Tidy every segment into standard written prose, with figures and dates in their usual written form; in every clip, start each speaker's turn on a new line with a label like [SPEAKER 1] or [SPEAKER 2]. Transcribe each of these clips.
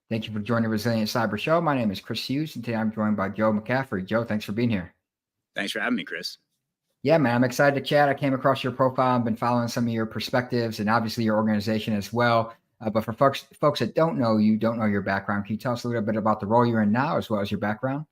[SPEAKER 1] Thank you for joining the Resilient Cyber Show. My name is Chris Hughes, and today I'm joined by Joe McCaffrey. Joe, thanks for being here.
[SPEAKER 2] Thanks for having me, Chris.
[SPEAKER 1] Yeah, man, I'm excited to chat. I came across your profile and been following some of your perspectives and obviously your organization as well. But for folks that don't know you, don't know your background, can you tell us a little bit about the role you're in now as well as your background?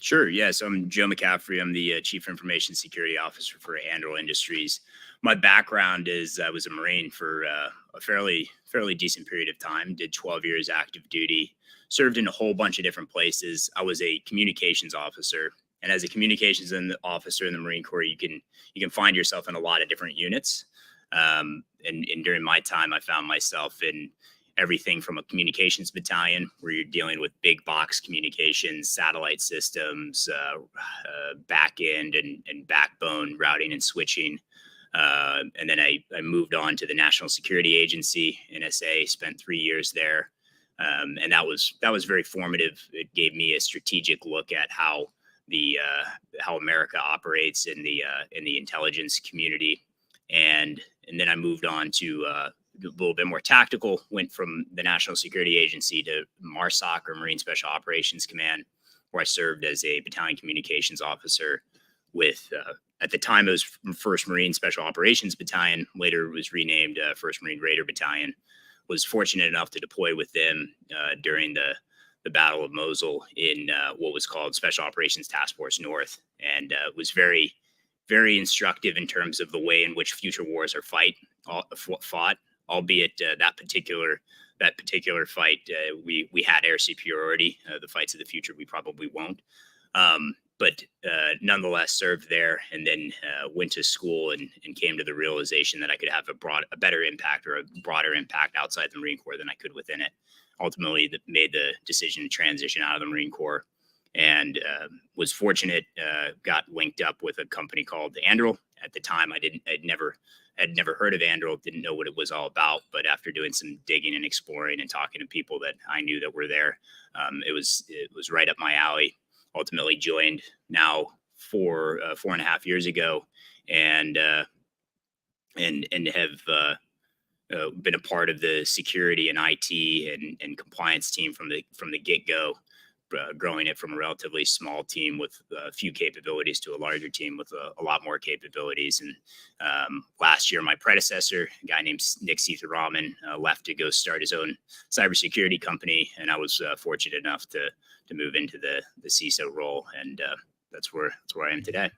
[SPEAKER 2] Sure. Yes, I'm Joe McCaffrey. I'm the Chief Information Security Officer for Anduril Industries. My background is I was a Marine for a fairly decent period of time. Did 12 years active duty. Served in a whole bunch of different places. I was a communications officer, and as a communications officer in the Marine Corps, you can find yourself in a lot of different units. And during my time, I found myself in everything from a communications battalion where you're dealing with big box communications, satellite systems, back end and backbone routing and switching. And then I moved on to the National Security Agency, NSA, spent 3 years there. And that was very formative. It gave me a strategic look at how America operates in the intelligence community. And then I moved on to a little bit more tactical, went from the National Security Agency to MARSOC, or Marine Special Operations Command, where I served as a battalion communications officer with, at the time, it was 1st Marine Special Operations Battalion. Later it was renamed 1st Marine Raider Battalion. Was fortunate enough to deploy with them during the Battle of Mosul in what was called Special Operations Task Force North, and was very, very instructive in terms of the way in which future wars are fought. Albeit that particular fight, we had air superiority. The fights of the future, we probably won't. But nonetheless, served there, and then went to school and came to the realization that I could have a better impact or a broader impact outside the Marine Corps than I could within it. Ultimately, made the decision to transition out of the Marine Corps, and was fortunate. Got linked up with a company called Anduril. At the time, I'd never heard of Anduril, didn't know what it was all about. But after doing some digging and exploring and talking to people that I knew that were there, it was right up my alley. Ultimately joined now 4.5 years ago, and have been a part of the security and IT and compliance team from the get-go. Growing it from a relatively small team with a few capabilities to a larger team with a lot more capabilities. And last year, my predecessor, a guy named Nick Seetharam, left to go start his own cybersecurity company, and I was fortunate enough to move into the CISO role, and that's where I am today.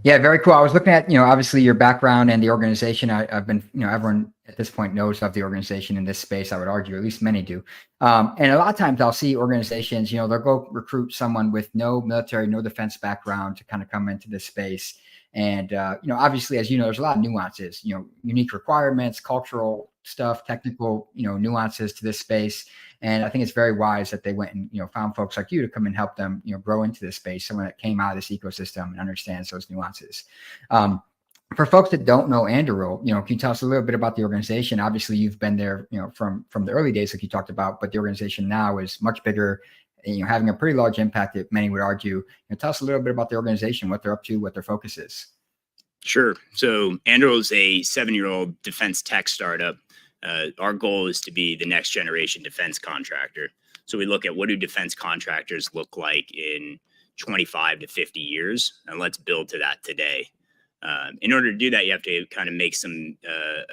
[SPEAKER 1] Yeah, very cool. I was looking at, obviously your background and the organization. I've been, everyone at this point knows of the organization in this space, I would argue, at least many do. And a lot of times I'll see organizations, they'll go recruit someone with no military, no defense background to kind of come into this space. And, obviously, as you know, there's a lot of nuances, unique requirements, cultural stuff, technical, nuances to this space. And I think it's very wise that they went and, found folks like you to come and help them, grow into this space, someone that came out of this ecosystem and understands those nuances. For folks that don't know Anduril, can you tell us a little bit about the organization? Obviously, you've been there, from the early days, like you talked about, but the organization now is much bigger, having a pretty large impact that many would argue. Tell us a little bit about the organization, what they're up to, what their focus is.
[SPEAKER 2] Sure. So Anduril is a 7-year-old defense tech startup. Our goal is to be the next generation defense contractor. So we look at what do defense contractors look like in 25 to 50 years, and let's build to that today. In order to do that, you have to kind of make some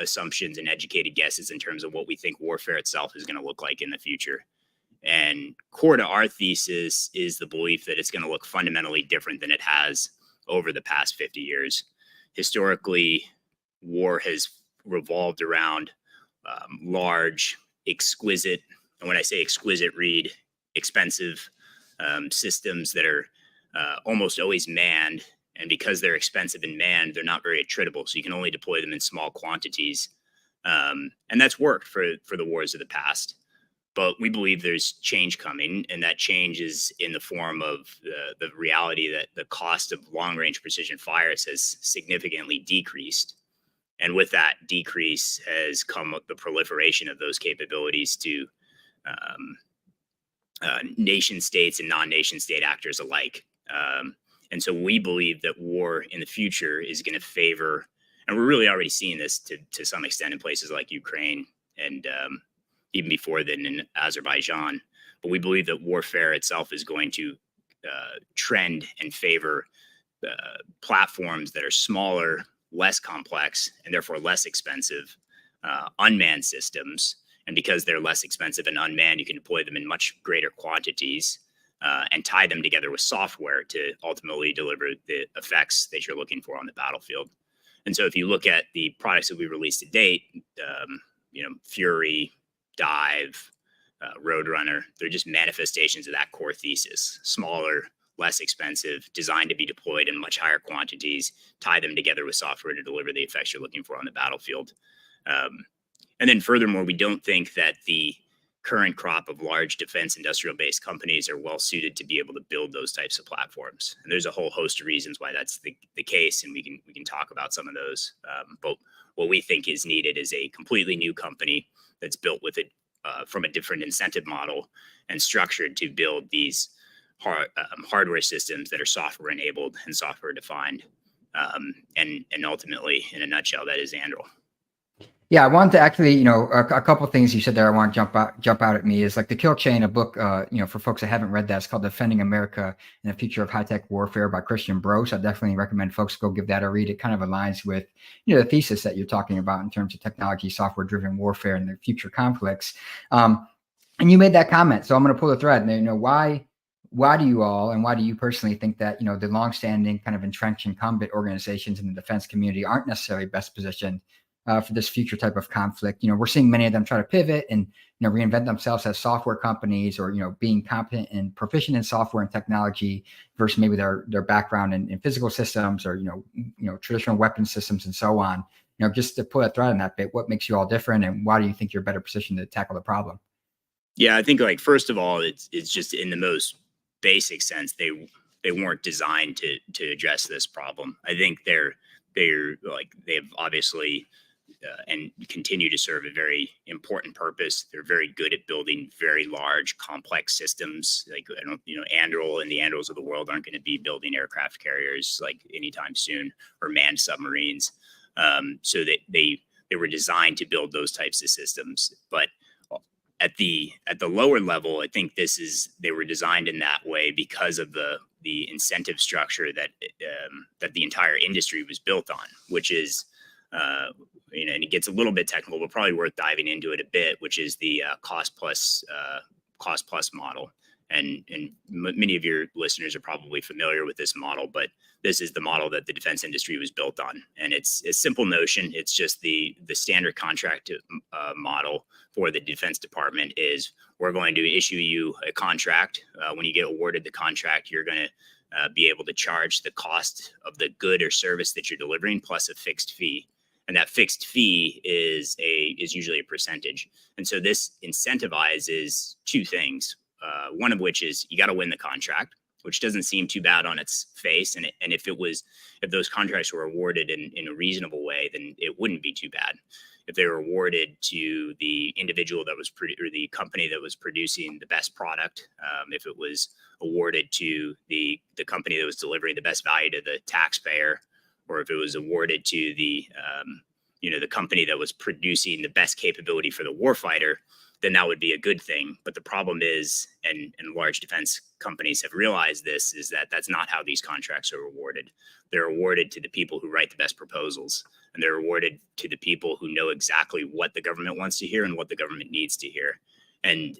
[SPEAKER 2] assumptions and educated guesses in terms of what we think warfare itself is going to look like in the future. And core to our thesis is the belief that it's going to look fundamentally different than it has over the past 50 years. Historically, war has revolved around large, exquisite, and when I say exquisite, read expensive systems that are almost always manned. And because they're expensive and manned, they're not very attritable. So you can only deploy them in small quantities. And that's worked for the wars of the past. But we believe there's change coming, and that change is in the form of the reality that the cost of long-range precision fires has significantly decreased. And with that decrease has come the proliferation of those capabilities to nation states and non-nation state actors alike. And so we believe that war in the future is going to favor, and we're really already seeing this to some extent in places like Ukraine and even before then in Azerbaijan. But we believe that warfare itself is going to trend and favor platforms that are smaller, less complex, and therefore less expensive, unmanned systems. And because they're less expensive and unmanned, you can deploy them in much greater quantities and tie them together with software to ultimately deliver the effects that you're looking for on the battlefield. And so if you look at the products that we released to date, Fury, Dive, Roadrunner, they're just manifestations of that core thesis: smaller, less expensive, designed to be deployed in much higher quantities, tie them together with software to deliver the effects you're looking for on the battlefield. And then furthermore, we don't think that the current crop of large defense industrial based companies are well suited to be able to build those types of platforms. And there's a whole host of reasons why that's the case, and we can talk about some of those. But what we think is needed is a completely new company that's built with it from a different incentive model and structured to build these hardware systems that are software enabled and software defined. And ultimately, in a nutshell, that is Anduril.
[SPEAKER 1] Yeah, I wanted to actually, a couple of things you said there I want to jump out at me is like The Kill Chain, a book, for folks that haven't read that. It's called Defending America in the Future of High-Tech Warfare by Christian Brose. I definitely recommend folks go give that a read. It kind of aligns with, the thesis that you're talking about in terms of technology, software-driven warfare and the future conflicts. And you made that comment, so I'm going to pull the thread. And why do you all, and why do you personally think that, the longstanding kind of entrenched incumbent organizations in the defense community aren't necessarily best positioned for this future type of conflict? We're seeing many of them try to pivot and, reinvent themselves as software companies, or, being competent and proficient in software and technology versus maybe their background in physical systems or, traditional weapon systems and so on. Just to put a thread on that bit, what makes you all different, and why do you think you're better positioned to tackle the problem?
[SPEAKER 2] Yeah, I think first of all, it's just in the most basic sense, they weren't designed to address this problem. I think they've obviously and continue to serve a very important purpose. They're very good at building very large, complex systems. Anduril and the Andurils of the world aren't going to be building aircraft carriers anytime soon, or manned submarines. So that they were designed to build those types of systems. But at the lower level, I think they were designed in that way because of the incentive structure that the entire industry was built on, which is and it gets a little bit technical, but probably worth diving into it a bit, which is the cost plus model. And many of your listeners are probably familiar with this model, but this is the model that the defense industry was built on. And it's a simple notion. It's just the standard contract model for the Defense Department is, we're going to issue you a contract. When you get awarded the contract, you're going to be able to charge the cost of the good or service that you're delivering plus a fixed fee. And that fixed fee is usually a percentage. And so this incentivizes two things. One of which is you got to win the contract, which doesn't seem too bad on its face. And if those contracts were awarded in a reasonable way, then it wouldn't be too bad. If they were awarded to the individual that was or the company that was producing the best product, if it was awarded to the company that was delivering the best value to the taxpayer, or if it was awarded to the company that was producing the best capability for the warfighter, then that would be a good thing. But the problem is, and large defense companies have realized this, is that that's not how these contracts are awarded. They're awarded to the people who write the best proposals, and they're awarded to the people who know exactly what the government wants to hear and what the government needs to hear. And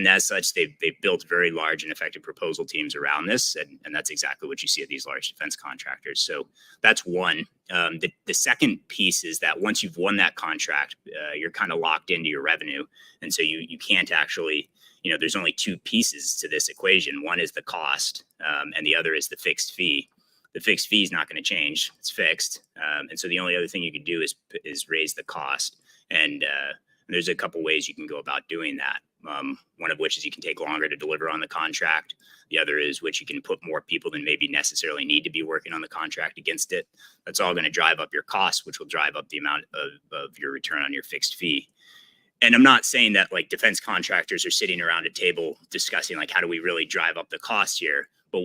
[SPEAKER 2] as such, they've built very large and effective proposal teams around this, and that's exactly what you see at these large defense contractors. So that's one. The second piece is that once you've won that contract, you're kind of locked into your revenue, and so you can't actually, there's only two pieces to this equation. One is the cost, and the other is the fixed fee. The fixed fee is not going to change; it's fixed, and so the only other thing you can do is raise the cost. And there's a couple ways you can go about doing that. One of which is you can take longer to deliver on the contract. The other is which you can put more people than maybe necessarily need to be working on the contract against it. That's all going to drive up your costs, which will drive up the amount of your return on your fixed fee. And I'm not saying that defense contractors are sitting around a table discussing how do we really drive up the cost here. But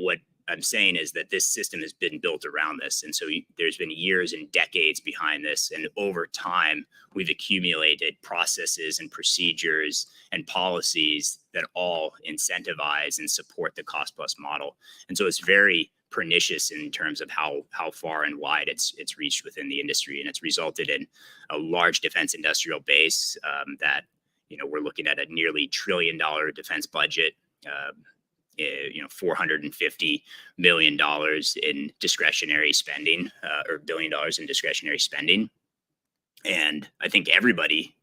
[SPEAKER 2] I'm saying is that this system has been built around this. And so there's been years and decades behind this. And over time, we've accumulated processes and procedures and policies that all incentivize and support the cost plus model. And so it's very pernicious in terms of how far and wide it's reached within the industry. And it's resulted in a large defense industrial base that, we're looking at a nearly $1 trillion defense budget, $450 million in discretionary spending, or $1 billion in discretionary spending. And I think everybody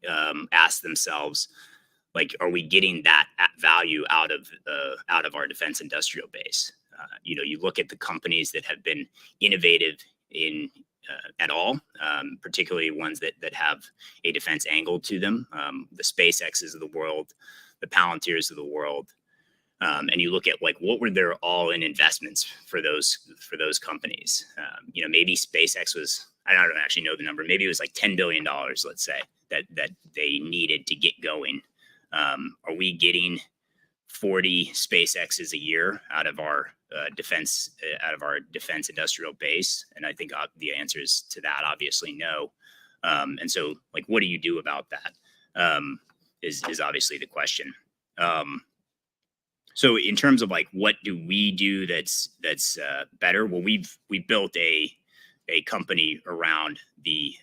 [SPEAKER 2] asks themselves, like, are we getting that value out of our defense industrial base? You look at the companies that have been innovative in at all, particularly ones that have a defense angle to them, the SpaceXs of the world, the Palantirs of the world. And you look at like what were their all-in investments for those companies. Maybe SpaceX was, I don't actually know the number. Maybe it was like $10 billion, let's say, that they needed to get going. Are we getting 40 SpaceXs a year out of our defense industrial base? And I think the answer is to that obviously no. And so, like, what do you do about that? Is obviously the question. So in terms of like, what do we do that's better? Well, we built a company around the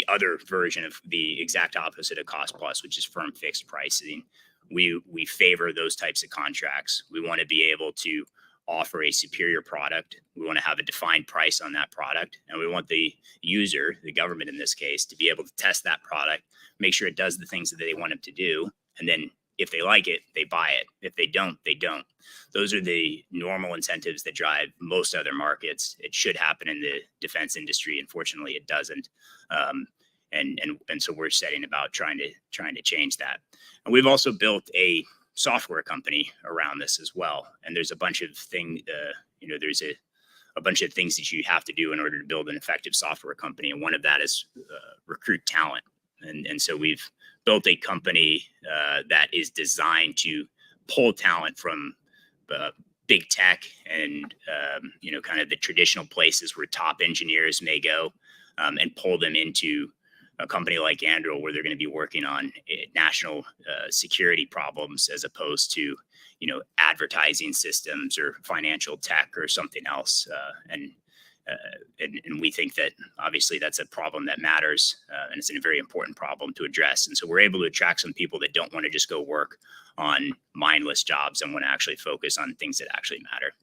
[SPEAKER 2] other version of the exact opposite of cost plus, which is firm fixed pricing. We favor those types of contracts. We want to be able to offer a superior product. We want to have a defined price on that product, and we want the user, the government in this case, to be able to test that product, make sure it does the things that they want it to do, and then if they like it, they buy it. If they don't, they don't. Those are the normal incentives that drive most other markets. It should happen in the defense industry. Unfortunately, it doesn't. And so we're setting about trying to change that. And we've also built a software company around this as well. And there's a bunch of there's a bunch of things that you have to do in order to build an effective software company. And one of that is recruit talent. And so we've built a company that is designed to pull talent from big tech and kind of the traditional places where top engineers may go, and pull them into a company like Anduril, where they're going to be working on national security problems as opposed to advertising systems or financial tech or something else. And we think that obviously that's a problem that matters, and it's a very important problem to address. And so we're able to attract some people that don't want to just go work on mindless jobs and want to actually focus on things that actually matter.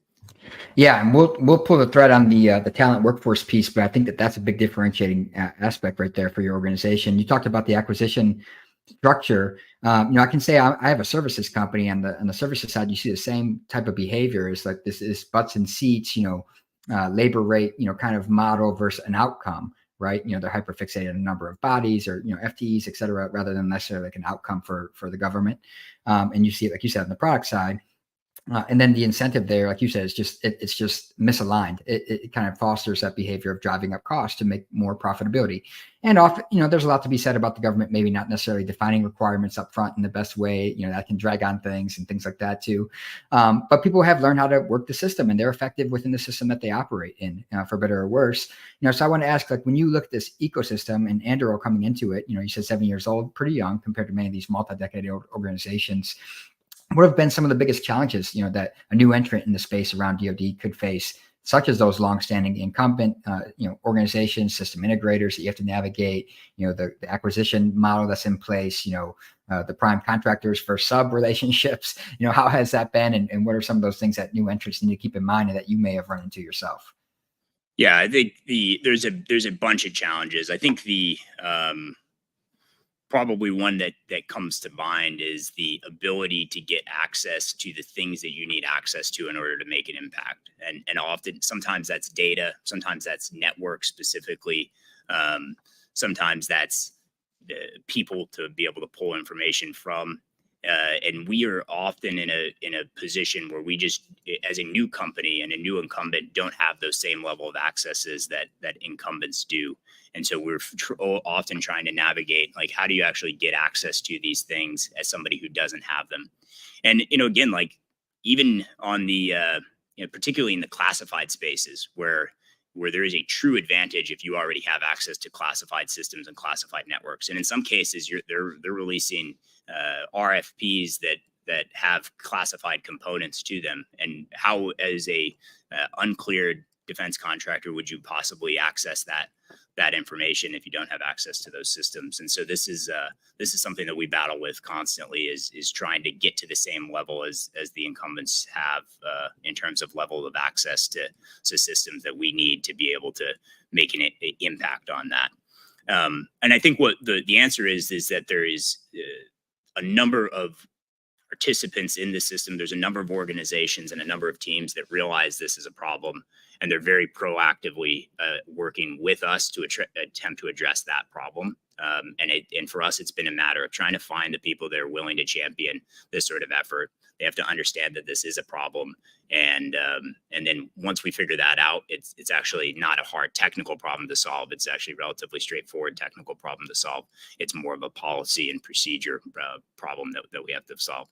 [SPEAKER 1] Yeah, and we'll pull the thread on the talent workforce piece, but I think that's a big differentiating aspect right there for your organization. You talked about the acquisition structure. I can say I have a services company, and on the services side, you see the same type of behavior. It's like this is butts and seats, labor rate, kind of model versus an outcome, right? They're hyper fixated on a number of bodies or, FTEs, et cetera, rather than necessarily like an outcome for the government. And you see it, like you said, on the product side. And then the incentive there, like you said, it's just misaligned. It kind of fosters that behavior of driving up costs to make more profitability. And often, there's a lot to be said about the government maybe not necessarily defining requirements up front in the best way. That can drag on things and things like that too. But people have learned how to work the system, and they're effective within the system that they operate in, for better or worse. So I want to ask, like, when you look at this ecosystem and Anduril coming into it, you said 7 years old, pretty young compared to many of these multi-decade organizations. What have been some of the biggest challenges, that a new entrant in the space around DoD could face, such as those longstanding incumbent, organizations, system integrators that you have to navigate, the acquisition model that's in place, the prime contractors for sub relationships, how has that been? And what are some of those things that new entrants need to keep in mind and that you may have run into yourself?
[SPEAKER 2] Yeah, I think there's a bunch of challenges. I think the probably one that comes to mind is the ability to get access to the things that you need access to in order to make an impact. And often, sometimes that's data, sometimes that's network specifically, sometimes that's the people to be able to pull information from. And we are often in a position where we just, as a new company and a new incumbent, don't have those same level of accesses that incumbents do. And so we're often trying to navigate, like, how do you actually get access to these things as somebody who doesn't have them? And, again, like, even on the particularly in the classified spaces where there is a true advantage if you already have access to classified systems and classified networks. And in some cases, they're releasing RFPs that have classified components to them. And how, as a uncleared defense contractor, would you possibly access that information if you don't have access to those systems? And so this is something that we battle with constantly, is trying to get to the same level as the incumbents have in terms of level of access to systems that we need to be able to make an impact on that. And I think what the answer is that there is a number of participants in the system. There's a number of organizations and a number of teams that realize this is a problem, and they're very proactively working with us to attempt to address that problem. And for us, it's been a matter of trying to find the people that are willing to champion this sort of effort. They have to understand that this is a problem, and then once we figure that out, it's actually not a hard technical problem to solve. It's actually a relatively straightforward technical problem to solve. It's more of a policy and procedure problem that we have to solve.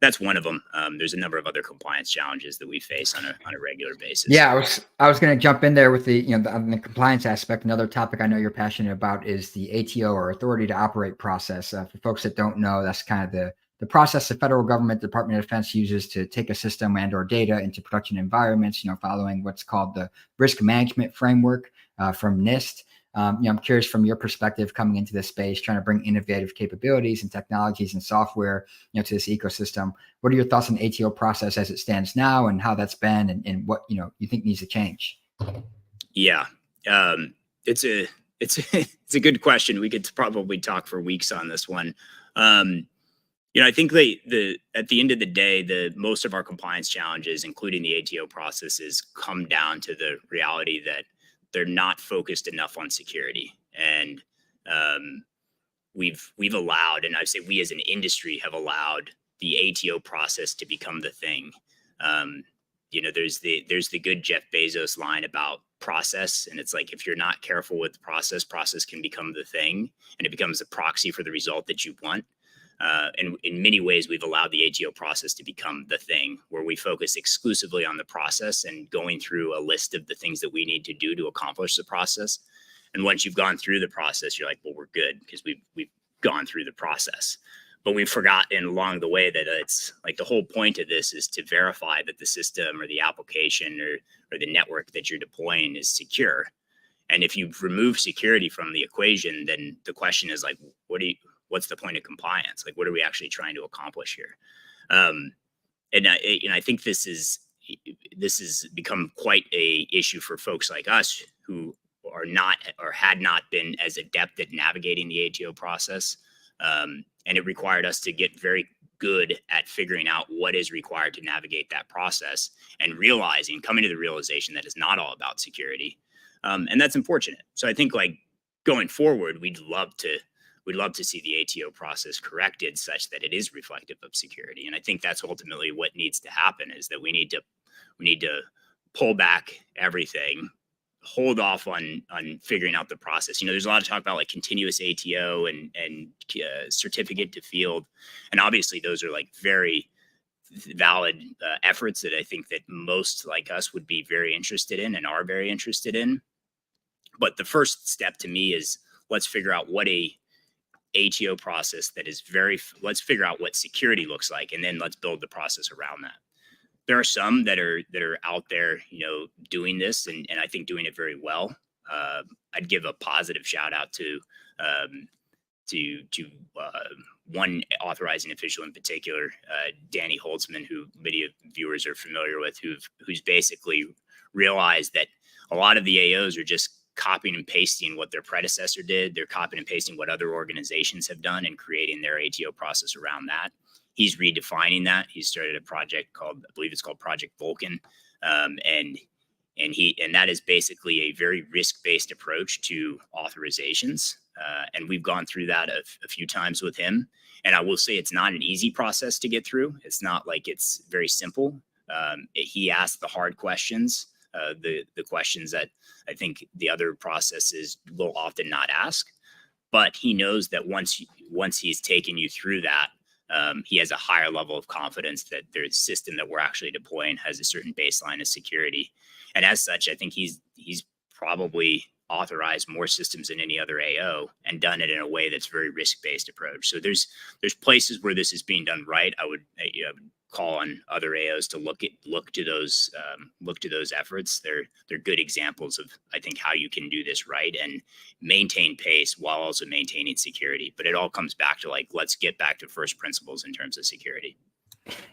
[SPEAKER 2] That's one of them. There's a number of other compliance challenges that we face on a regular basis.
[SPEAKER 1] Yeah, I was going to jump in there with the on the compliance aspect. Another topic I know you're passionate about is the ATO, or authority to operate process. For folks that don't know, that's kind of the process the federal government, Department of Defense, uses to take a system and or data into production environments, following what's called the risk management framework from NIST. I'm curious, from your perspective, coming into this space, trying to bring innovative capabilities and technologies and software, to this ecosystem. What are your thoughts on the ATO process as it stands now, and how that's been, and what you think needs to change?
[SPEAKER 2] Yeah, it's a good question. We could probably talk for weeks on this one. I think at the end of the day, most of our compliance challenges, including the ATO processes, come down to the reality that they're not focused enough on security. And we've allowed, and I say we as an industry have allowed, the ATO process to become the thing. There's the good Jeff Bezos line about process, and it's like, if you're not careful with the process can become the thing, and it becomes a proxy for the result that you want. And in many ways, we've allowed the ATO process to become the thing, where we focus exclusively on the process and going through a list of the things that we need to do to accomplish the process. And once you've gone through the process, you're like, well, we're good because we've gone through the process. But we've forgotten along the way that it's like, the whole point of this is to verify that the system or the application or the network that you're deploying is secure. And if you remove security from the equation, then the question is like, what's the point of compliance? Like, what are we actually trying to accomplish here? And I think this has become quite a issue for folks like us who are not, or had not been, as adept at navigating the ATO process. And it required us to get very good at figuring out what is required to navigate that process, and coming to the realization that it's not all about security. And that's unfortunate. So I think, like, going forward, we'd love to see the ATO process corrected such that it is reflective of security. And I think that's ultimately what needs to happen, is that we need to pull back everything, hold off on figuring out the process. There's a lot of talk about like continuous ATO and certificate to field. And obviously those are like very valid efforts that I think that most like us would be very interested in and are very interested in. But the first step to me is, let's figure out what a ATO process that is let's figure out what security looks like, and then let's build the process around that. There are some that are out there, doing this, and I think doing it very well. I'd give a positive shout out to one authorizing official in particular, Danny Holtzman, who many of viewers are familiar with, who's basically realized that a lot of the AOs are just copying and pasting what their predecessor did. They're copying and pasting what other organizations have done and creating their ATO process around that. He's redefining that. He started a project called, I believe it's called Project Vulcan. And that is basically a very risk-based approach to authorizations. And we've gone through that a few times with him. And I will say it's not an easy process to get through. It's not like it's very simple. He asked the hard questions, the questions that I think the other processes will often not ask. But he knows that once he's taken you through that, he has a higher level of confidence that the system that we're actually deploying has a certain baseline of security. And as such, I think he's probably authorized more systems than any other AO and done it in a way that's very risk-based approach. So there's places where this is being done right. I would call on other AOs to look to those efforts. They're good examples of, I think, how you can do this right and maintain pace while also maintaining security. But it all comes back to let's get back to first principles in terms of security.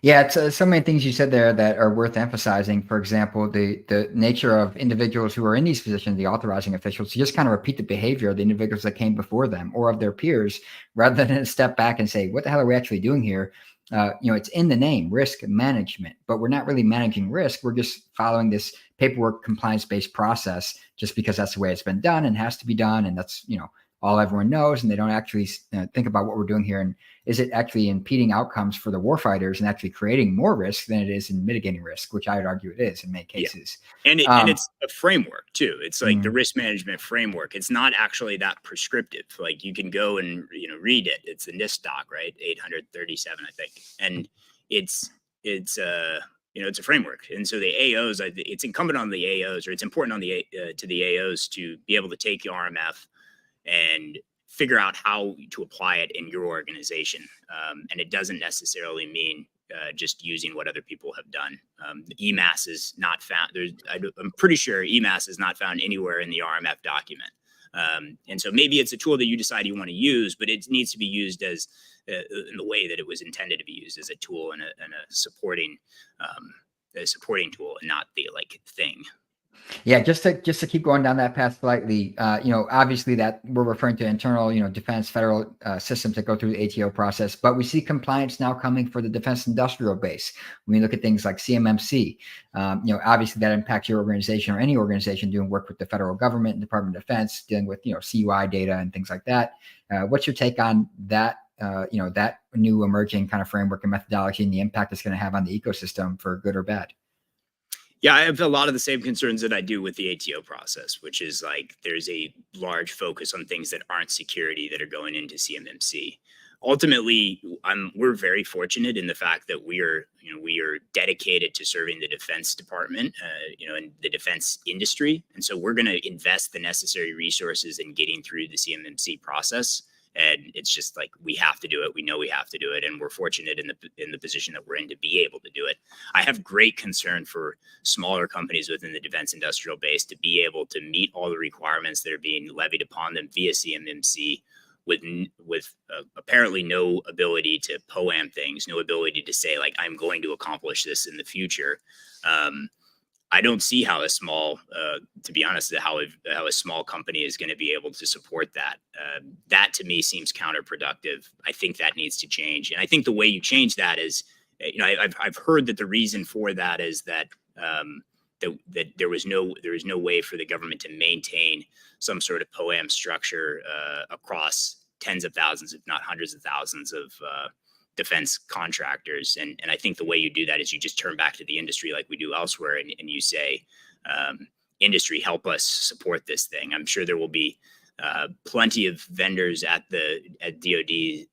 [SPEAKER 1] Yeah, it's so many things you said there that are worth emphasizing. For example, the nature of individuals who are in these positions, the authorizing officials, to just kind of repeat the behavior of the individuals that came before them or of their peers, rather than step back and say, what the hell are we actually doing here? It's in the name, risk management, but we're not really managing risk. We're just following this paperwork compliance-based process just because that's the way it's been done and has to be done. And that's, all everyone knows, and they don't actually think about what we're doing here. And is it actually impeding outcomes for the warfighters and actually creating more risk than it is in mitigating risk, which I would argue it is in many cases.
[SPEAKER 2] Yeah. And it's a framework too. It's like the risk management framework. It's not actually that prescriptive. Like you can go and, read it. It's the NIST doc, right? 837, I think. And it's a framework. And so the AOs, it's incumbent on the AOs, or it's important on to the AOs to be able to take the RMF and figure out how to apply it in your organization. And it doesn't necessarily mean just using what other people have done. EMAS is not found. I'm pretty sure EMAS is not found anywhere in the RMF document. And so maybe it's a tool that you decide you want to use, but it needs to be used as in the way that it was intended to be used, as a tool and a supporting tool, and not the thing.
[SPEAKER 1] Yeah, just to keep going down that path slightly, obviously that we're referring to internal, defense federal systems that go through the ATO process, but we see compliance now coming for the defense industrial base. When we look at things like CMMC, obviously that impacts your organization or any organization doing work with the federal government and Department of Defense, dealing with, CUI data and things like that. What's your take on that, that new emerging kind of framework and methodology and the impact it's going to have on the ecosystem for good or bad?
[SPEAKER 2] Yeah, I have a lot of the same concerns that I do with the ATO process, which is there's a large focus on things that aren't security that are going into CMMC. Ultimately, we're very fortunate in the fact that we are dedicated to serving the Defense Department, and the defense industry, and so we're going to invest the necessary resources in getting through the CMMC process. And it's just we have to do it. We know we have to do it. And we're fortunate in the position that we're in to be able to do it. I have great concern for smaller companies within the defense industrial base to be able to meet all the requirements that are being levied upon them via CMMC with apparently no ability to POAM things, no ability to say I'm going to accomplish this in the future. I don't see how to be honest, how a small company is going to be able to support that. That to me seems counterproductive. I think that needs to change. And I think the way you change that is, I've heard that the reason for that is that that there is no way for the government to maintain some sort of POAM structure across tens of thousands, if not hundreds of thousands of defense contractors. And I think the way you do that is you just turn back to the industry like we do elsewhere. And you say, industry, help us support this thing. I'm sure there will be plenty of vendors at DoD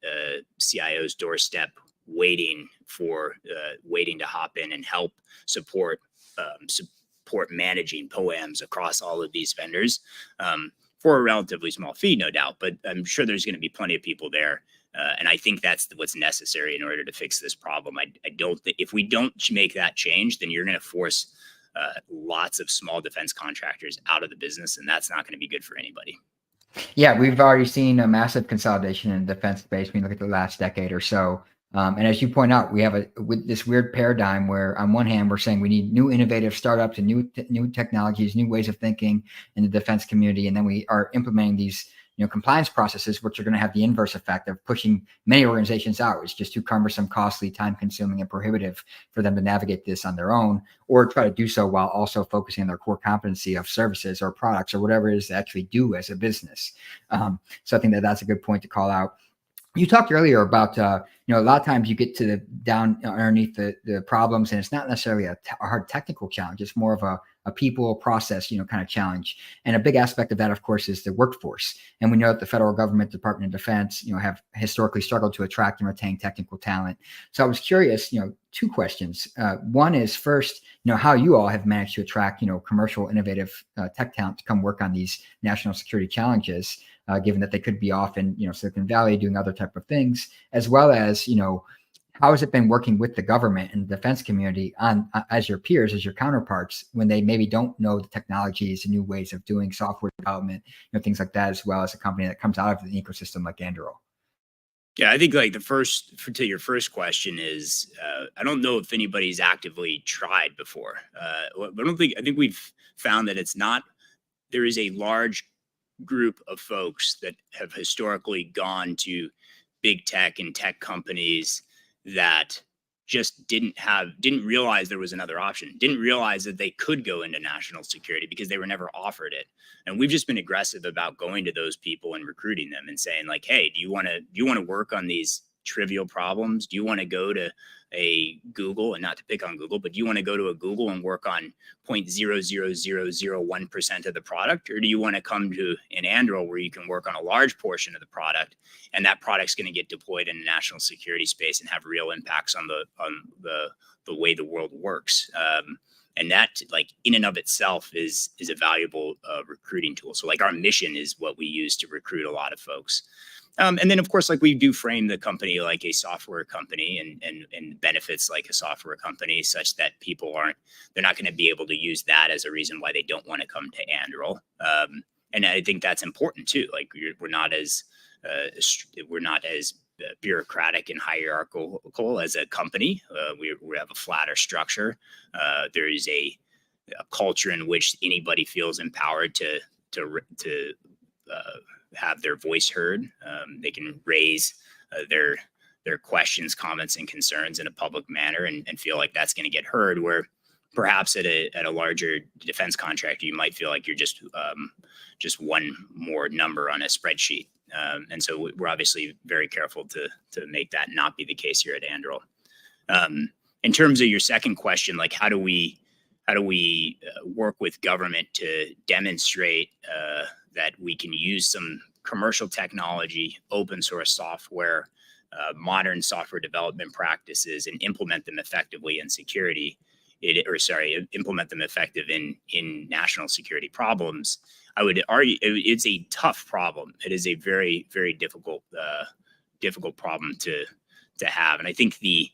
[SPEAKER 2] CIO's doorstep waiting to hop in and help support managing POAMs across all of these vendors for a relatively small fee, no doubt. But I'm sure there's going to be plenty of people there. And I think that's what's necessary in order to fix this problem. I don't think if we don't make that change, then you're going to force lots of small defense contractors out of the business, and that's not going to be good for anybody.
[SPEAKER 1] Yeah, we've already seen a massive consolidation in the defense space when you look at the last decade or so. And as you point out, we have this weird paradigm where on one hand, we're saying we need new innovative startups and new technologies, new ways of thinking in the defense community. And then we are implementing these compliance processes, which are going to have the inverse effect of pushing many organizations out. It's just too cumbersome, costly, time consuming, and prohibitive for them to navigate this on their own, or try to do so while also focusing on their core competency of services or products or whatever it is to actually do as a business. So I think that's a good point to call out. You talked earlier about, a lot of times you get to the down underneath the problems, and it's not necessarily a hard technical challenge. It's more of a people process, kind of challenge. And a big aspect of that, of course, is the workforce. And we know that the federal government, Department of Defense, have historically struggled to attract and retain technical talent. So I was curious, two questions. One is first, how you all have managed to attract, commercial innovative tech talent to come work on these national security challenges. Given that they could be off in Silicon Valley doing other type of things, as well as how has it been working with the government and the defense community on as your peers, as your counterparts, when they maybe don't know the technologies and new ways of doing software development, things like that, as well as a company that comes out of an ecosystem like Anduril?
[SPEAKER 2] Yeah, I think like to your first question is, I don't know if anybody's actively tried before. I think we've found that there is a large group of folks that have historically gone to big tech and tech companies that just didn't realize there was another option, didn't realize that they could go into national security because they were never offered it. And we've just been aggressive about going to those people and recruiting them and saying like, hey, do you want to work on these trivial problems? Do you want to go to a Google, and not to pick on Google, but do you want to go to a Google and work on 0.00001% of the product? Or do you want to come to an Anduril where you can work on a large portion of the product, and that product's going to get deployed in the national security space and have real impacts on the way the world works? And that, like, in and of itself is a valuable recruiting tool. So like our mission is what we use to recruit a lot of folks. And then, of course, like we do frame the company like a software company and benefits like a software company, such that they're not going to be able to use that as a reason why they don't want to come to Anduril. And I think that's important too. Like we're not as bureaucratic and hierarchical as a company. We have a flatter structure. There is a culture in which anybody feels empowered to have their voice heard. They can raise their questions, comments, and concerns in a public manner and feel like that's going to get heard. Where perhaps at a larger defense contractor, you might feel like you're just one more number on a spreadsheet. And so we're obviously very careful to make that not be the case here at Anduril. In terms of your second question, like how do we work with government to demonstrate that we can use some commercial technology, open source software, modern software development practices, and implement them effectively in security, implement them effective in national security problems? I would argue it's a tough problem. It is a very, very difficult problem to have. And I think the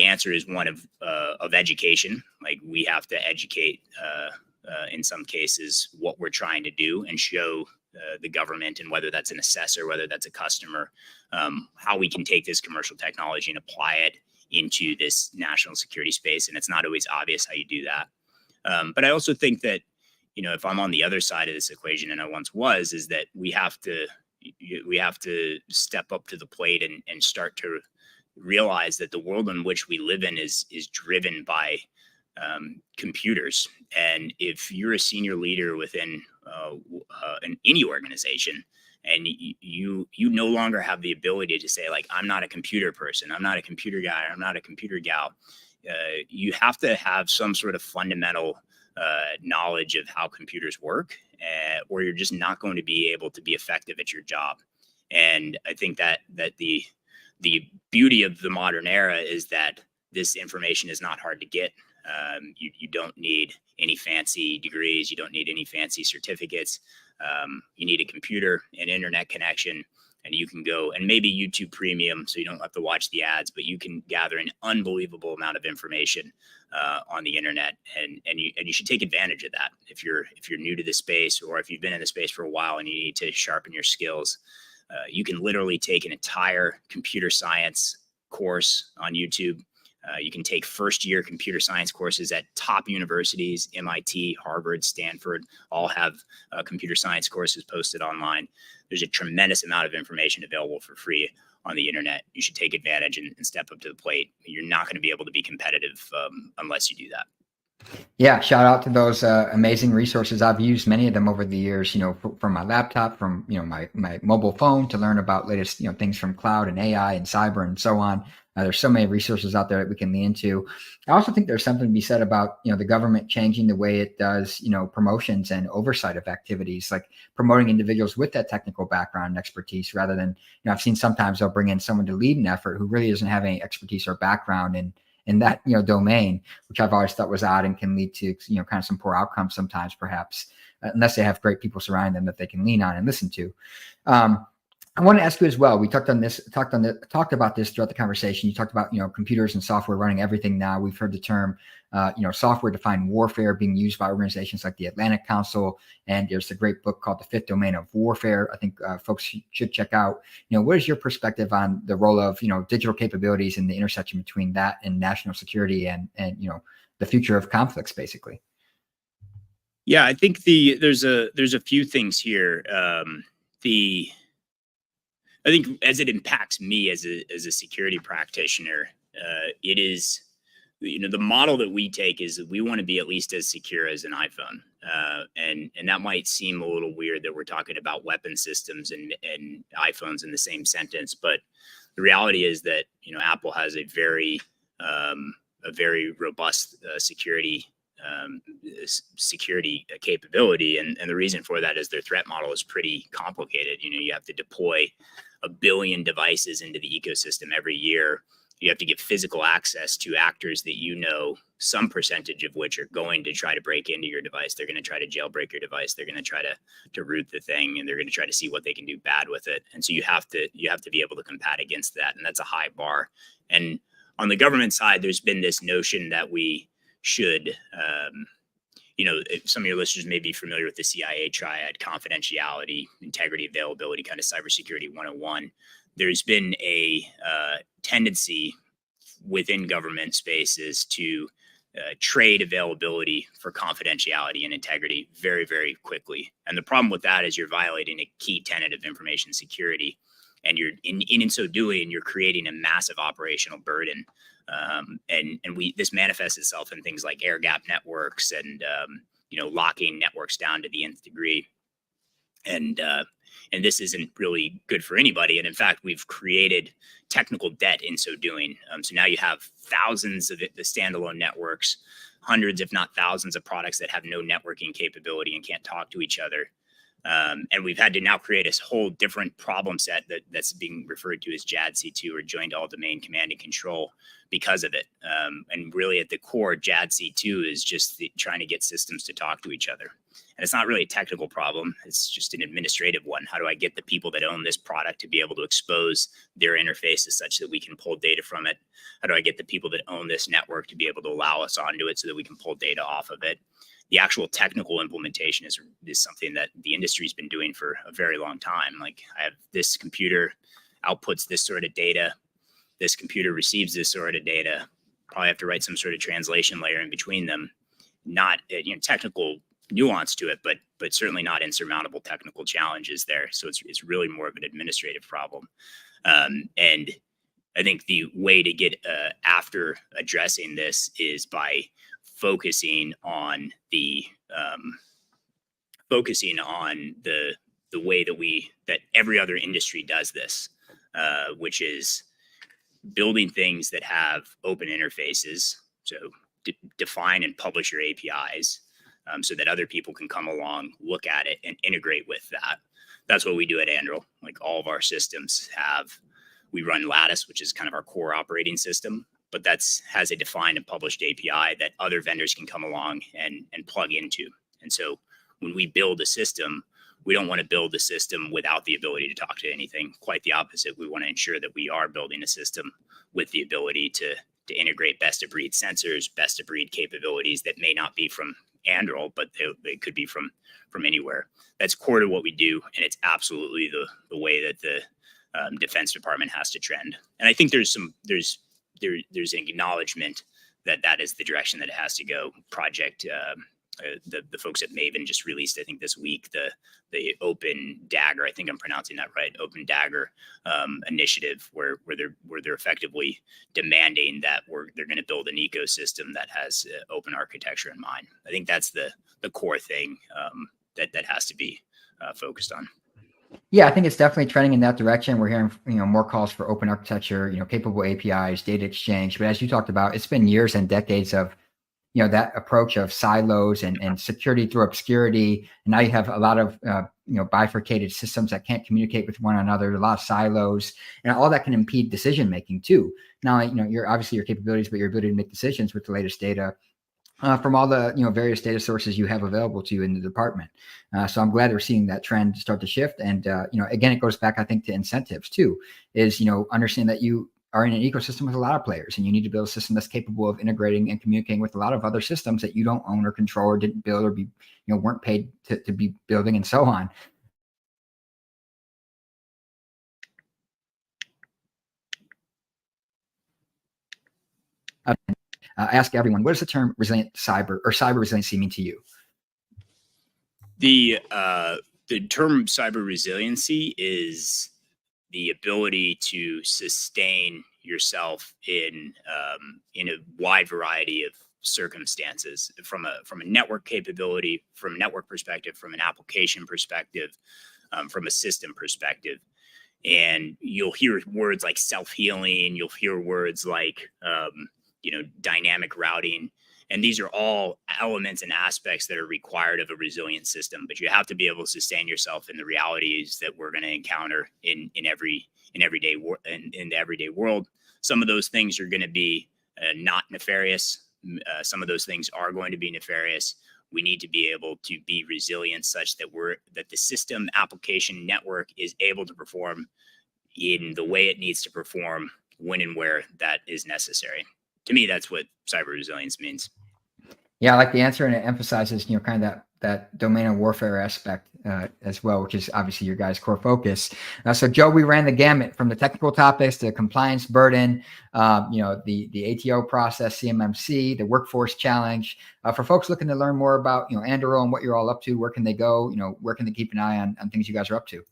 [SPEAKER 2] answer is one of education. Like we have to educate in some cases what we're trying to do and show the government, and whether that's an assessor, whether that's a customer, how we can take this commercial technology and apply it into this national security space. And it's not always obvious how you do that. But I also think that, if I'm on the other side of this equation, and I once was, is that we have to step up to the plate and start to realize that the world in which we live in is driven by computers. And if you're a senior leader within any organization, and you no longer have the ability to say like, I'm not a computer person, I'm not a computer guy, I'm not a computer gal, you have to have some sort of fundamental knowledge of how computers work, or you're just not going to be able to be effective at your job. And I think that the beauty of the modern era is that this information is not hard to get. You don't need any fancy degrees. You don't need any fancy certificates. You need a computer, an internet connection, and you can go, and maybe YouTube Premium, so you don't have to watch the ads, but you can gather an unbelievable amount of information on the internet, and you should take advantage of that. If you're new to the space, or if you've been in the space for a while and you need to sharpen your skills, you can literally take an entire computer science course on YouTube. You can take first-year computer science courses at top universities. MIT, Harvard, Stanford all have computer science courses posted online. There's a tremendous amount of information available for free on the internet. You should take advantage and step up to the plate. You're not going to be able to be competitive unless you do that.
[SPEAKER 1] Yeah, shout out to those amazing resources. I've used many of them over the years, from my laptop, from, my mobile phone to learn about latest, things from cloud and AI and cyber and so on. There's so many resources out there that we can lean into. I also think there's something to be said about, the government changing the way it does, promotions and oversight of activities, like promoting individuals with that technical background and expertise rather than, I've seen sometimes they'll bring in someone to lead an effort who really doesn't have any expertise or background in that, domain, which I've always thought was odd and can lead to, kind of some poor outcomes sometimes, perhaps, unless they have great people surrounding them that they can lean on and listen to. I want to ask you as well. We talked about this throughout the conversation. You talked about, computers and software running everything now. We've heard the term, software-defined warfare being used by organizations like the Atlantic Council. And there's a great book called The Fifth Domain of Warfare. I think folks should check out. What is your perspective on the role of, digital capabilities and the intersection between that and national security and the future of conflicts, basically?
[SPEAKER 2] Yeah, I think there's a few things here. I think as it impacts me as a security practitioner, it is, the model that we take is that we want to be at least as secure as an iPhone. And that might seem a little weird that we're talking about weapon systems and iPhones in the same sentence, but the reality is that, Apple has a very robust security capability, and the reason for that is their threat model is pretty complicated. You have to deploy 1 billion devices into the ecosystem every year. You have to give physical access to actors that some percentage of which are going to try to break into your device. They're going to try to jailbreak your device. They're going to try to root the thing, and they're going to try to see what they can do bad with it. And so you have to be able to combat against that, and that's a high bar. And on the government side, there's been this notion that we should, some of your listeners may be familiar with the CIA triad: confidentiality, integrity, availability, kind of cybersecurity 101. There's been a tendency within government spaces to trade availability for confidentiality and integrity very, very quickly. And the problem with that is you're violating a key tenet of information security. And you're in so doing, you're creating a massive operational burden. This manifests itself in things like air gap networks and locking networks down to the nth degree. And this isn't really good for anybody. And in fact, we've created technical debt in so doing. So now you have thousands of the standalone networks, hundreds, if not thousands, of products that have no networking capability and can't talk to each other. And we've had to now create a whole different problem set that's being referred to as JADC2, or Joint All Domain Command and Control, because of it. And really at the core, JADC2 is just trying to get systems to talk to each other. And it's not really a technical problem. It's just an administrative one. How do I get the people that own this product to be able to expose their interfaces such that we can pull data from it? How do I get the people that own this network to be able to allow us onto it so that we can pull data off of it? The actual technical implementation is something that the industry's been doing for a very long time. Like, I have this computer outputs this sort of data. This computer receives this sort of data. Probably have to write some sort of translation layer in between them. Not technical nuance to it, but certainly not insurmountable technical challenges there. So it's really more of an administrative problem. And I think the way to get after addressing this is by focusing on the way that every other industry does this, which is building things that have open interfaces. So define and publish your APIs so that other people can come along, look at it, and integrate with that. That's what we do at Anduril. Like, all of our systems we run Lattice, which is kind of our core operating system, but has a defined and published API that other vendors can come along and plug into. And so when we build a system, we don't want to build a system without the ability to talk to anything. Quite the opposite. We want to ensure that we are building a system with the ability to integrate best of breed sensors, best of breed capabilities that may not be from Anduril, but they could be from anywhere. That's core to what we do, and it's absolutely the way that the Defense Department has to trend. And I think there's an acknowledgement that is the direction that it has to go. Project the folks at Maven just released, I think this week, the Open Dagger, I think I'm pronouncing that right, Open Dagger initiative, where they're effectively demanding that they're going to build an ecosystem that has open architecture in mind. I think that's the core thing that has to be focused on.
[SPEAKER 1] Yeah, I think it's definitely trending in that direction. We're hearing, more calls for open architecture, capable APIs, data exchange. But as you talked about, it's been years and decades of, that approach of silos and security through obscurity. And now you have a lot of, bifurcated systems that can't communicate with one another, a lot of silos, and all that can impede decision-making too. Now, you're obviously your capabilities, but your ability to make decisions with the latest data from all the various data sources you have available to you in the department. So I'm glad we're seeing that trend start to shift. And again, it goes back, I think, to incentives too. Is understand that you are in an ecosystem with a lot of players, and you need to build a system that's capable of integrating and communicating with a lot of other systems that you don't own or control or didn't build or be weren't paid to be building, and so on. Ask everyone, what does the term resilient cyber or cyber resiliency mean to you?
[SPEAKER 2] The term cyber resiliency is the ability to sustain yourself in a wide variety of circumstances, from a network capability, from a network perspective, from an application perspective, from a system perspective. And you'll hear words like self-healing, you'll hear words like dynamic routing. And these are all elements and aspects that are required of a resilient system. But you have to be able to sustain yourself in the realities that we're going to encounter in the everyday world. Some of those things are going to be not nefarious. Some of those things are going to be nefarious. We need to be able to be resilient such that the system, application, network is able to perform in the way it needs to perform when and where that is necessary. To me, that's what cyber resilience means.
[SPEAKER 1] Yeah, I like the answer, and it emphasizes, kind of that domain of warfare aspect as well, which is obviously your guys' core focus. So, Joe, we ran the gamut from the technical topics to compliance burden, the ATO process, CMMC, the workforce challenge. For folks looking to learn more about, Anduril and what you're all up to, where can they go? Where can they keep an eye on things you guys are up to?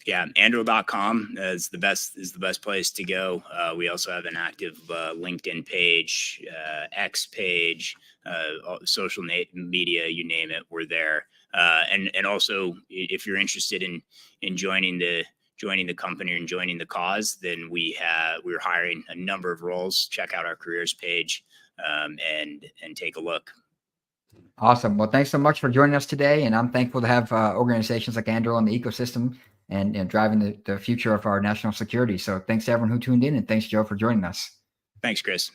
[SPEAKER 2] Yeah, Anduril.com is the best place to go. We also have an active LinkedIn page, X page, social media, you name it, we're there. And also, if you're interested in joining the company and joining the cause, then we're hiring a number of roles. Check out our careers page and take a look.
[SPEAKER 1] Awesome. Well, thanks so much for joining us today. And I'm thankful to have organizations like Anduril in the ecosystem and driving the future of our national security. So thanks to everyone who tuned in, and thanks, Joe, for joining us.
[SPEAKER 2] Thanks, Chris.